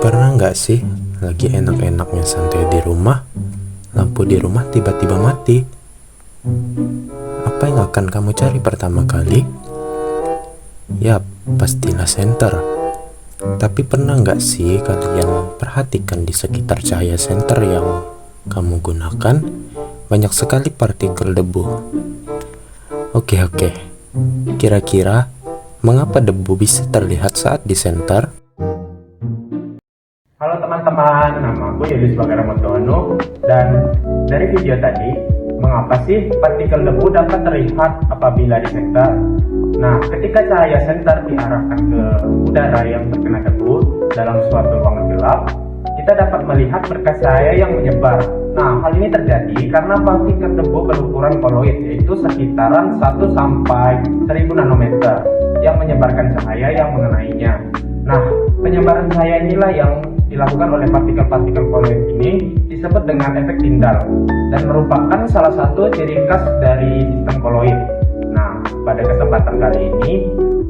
Pernah nggak sih lagi enak-enaknya santai di rumah, lampu di rumah tiba-tiba mati? Apa yang akan kamu cari pertama kali? Yap, pastilah senter. Tapi pernah nggak sih kalian perhatikan di sekitar cahaya senter yang kamu gunakan banyak sekali partikel debu? Oke, kira-kira mengapa debu bisa terlihat saat di senter? Halo teman-teman, nama aku Yudis Bagaramotono dan dari video tadi, mengapa sih partikel debu dapat terlihat apabila di senter? Nah, ketika cahaya senter diarahkan ke udara yang terkena debu dalam suatu ruangan gelap, kita dapat melihat berkas cahaya yang menyebar. Nah, hal ini terjadi karena partikel debu berukuran koloid, yaitu sekitaran 1 sampai 1000 nanometer yang menyebarkan cahaya yang mengenainya. Nah, penyebaran cahaya inilah yang dilakukan oleh partikel-partikel koloid ini disebut dengan efek Tyndall dan merupakan salah satu ciri khas dari sistem koloid. Nah, pada kesempatan kali ini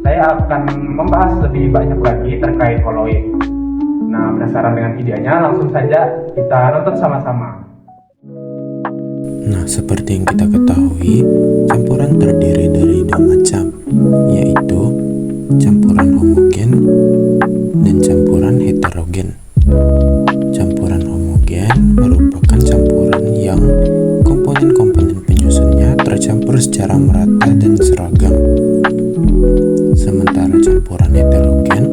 saya akan membahas lebih banyak lagi terkait koloid. Nah, penasaran dengan videonya? Langsung saja kita nonton sama-sama. Nah, seperti yang kita ketahui, campuran terdiri dari dua macam, yaitu campuran homogen dan campuran heterogen. Campuran homogen merupakan campuran yang komponen-komponen penyusunnya tercampur secara merata dan seragam. Sementara campuran heterogen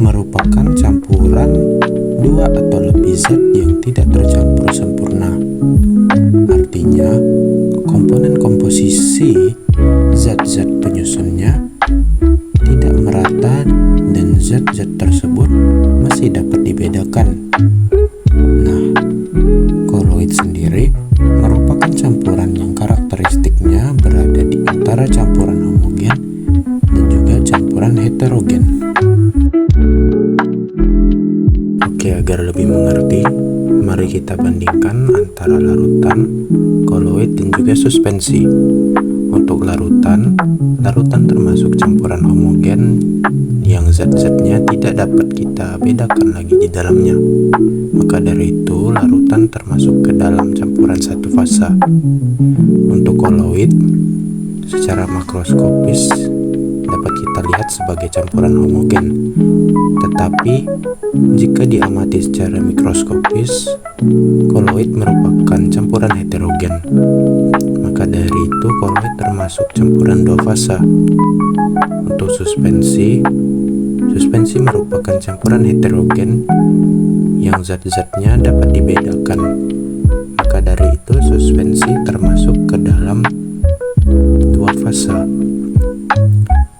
merupakan campuran dua atau lebih zat yang tidak tercampur sempurna. Artinya, komponen komposisi zat-zat penyusunnya tidak merata dan zat-zat tersebut masih dapat dibedakan. Nah, koloid sendiri merupakan campuran yang karakteristiknya berada di antara campuran homogen dan juga campuran heterogen. Oke, agar lebih mengerti, mari kita bandingkan antara larutan, koloid, dan juga suspensi. Untuk larutan termasuk campuran homogen yang zat-zatnya tidak dapat kita bedakan lagi di dalamnya. Maka dari itu, larutan termasuk ke dalam campuran satu fasa. Untuk koloid, secara makroskopis dapat kita lihat sebagai campuran homogen. Tetapi, jika diamati secara mikroskopis, koloid merupakan campuran heterogen. Maka dari itu, koloid termasuk campuran dua fasa. Untuk suspensi merupakan campuran heterogen yang zat-zatnya dapat dibedakan. Maka dari itu, suspensi termasuk ke dalam dua fasa.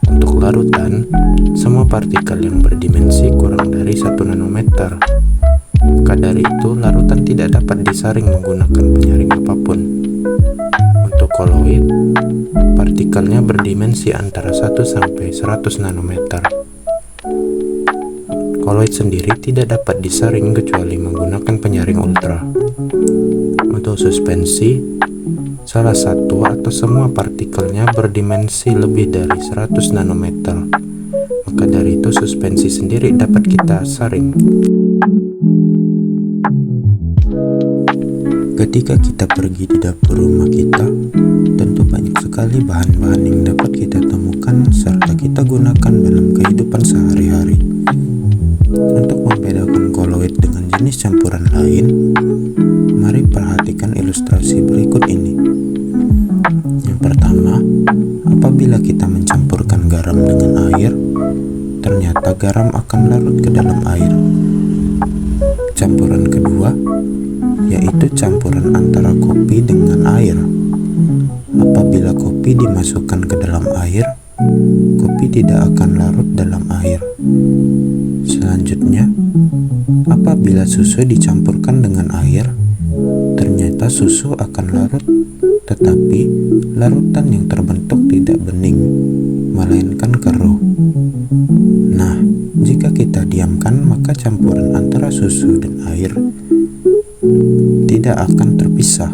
Untuk larutan, semua partikel yang berdimensi kurang dari 1 nanometer. Maka dari itu, larutan tidak dapat disaring menggunakan penyaring apapun. Untuk koloid, partikelnya berdimensi antara 1 sampai 100 nanometer. Koloid sendiri tidak dapat disaring kecuali menggunakan penyaring ultra. Untuk suspensi, salah satu atau semua partikelnya berdimensi lebih dari 100 nanometer. Maka dari itu, suspensi sendiri dapat kita saring. Ketika kita pergi di dapur rumah kita, tentu banyak sekali bahan-bahan yang dapat kita temukan serta kita gunakan dalam kehidupan sehari-hari. Untuk membedakan koloid dengan jenis campuran lain, mari perhatikan ilustrasi berikut ini. Yang pertama, apabila kita mencampurkan garam dengan air, ternyata garam akan larut ke dalam air. Campuran kedua, yaitu campuran antara kopi dengan air. Apabila kopi dimasukkan ke dalam air, kopi tidak akan larut dalam air. Selanjutnya, apabila susu dicampurkan dengan air, ternyata susu akan larut, tetapi larutan yang terbentuk tidak bening, melainkan keruh. Nah, jika kita diamkan, maka campuran antara susu dan air tidak akan terpisah.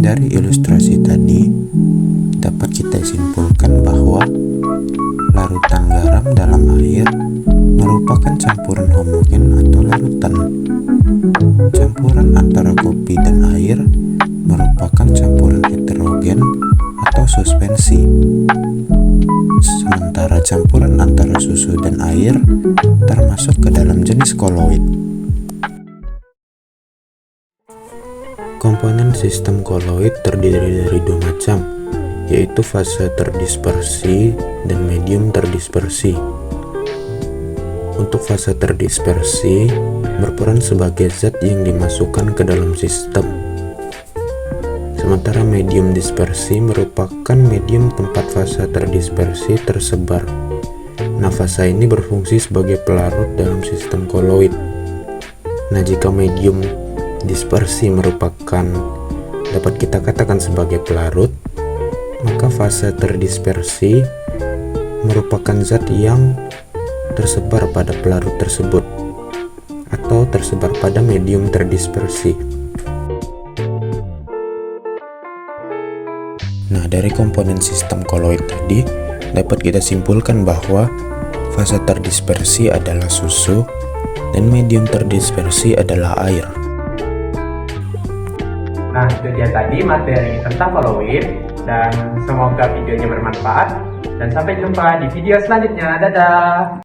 Dari ilustrasi tadi, dapat kita simpulkan bahwa larutan garam dalam air merupakan campuran homogen atau larutan. Campuran antara kopi dan air merupakan campuran heterogen atau suspensi. Sementara campuran antara susu dan air termasuk ke dalam jenis koloid. Komponen sistem koloid terdiri dari dua macam, yaitu fase terdispersi dan medium terdispersi. Untuk fase terdispersi berperan sebagai zat yang dimasukkan ke dalam sistem. Sementara medium dispersi merupakan medium tempat fase terdispersi tersebar. Nah, fase ini berfungsi sebagai pelarut dalam sistem koloid. Nah, jika medium dispersi dapat kita katakan sebagai pelarut, maka fase terdispersi merupakan zat yang tersebar pada pelarut tersebut atau tersebar pada medium terdispersi. Nah, dari komponen sistem koloid tadi dapat kita simpulkan bahwa fase terdispersi adalah susu dan medium terdispersi adalah air. Nah, itu dia tadi materi tentang koloid, dan semoga videonya bermanfaat, dan sampai jumpa di video selanjutnya. Dadah!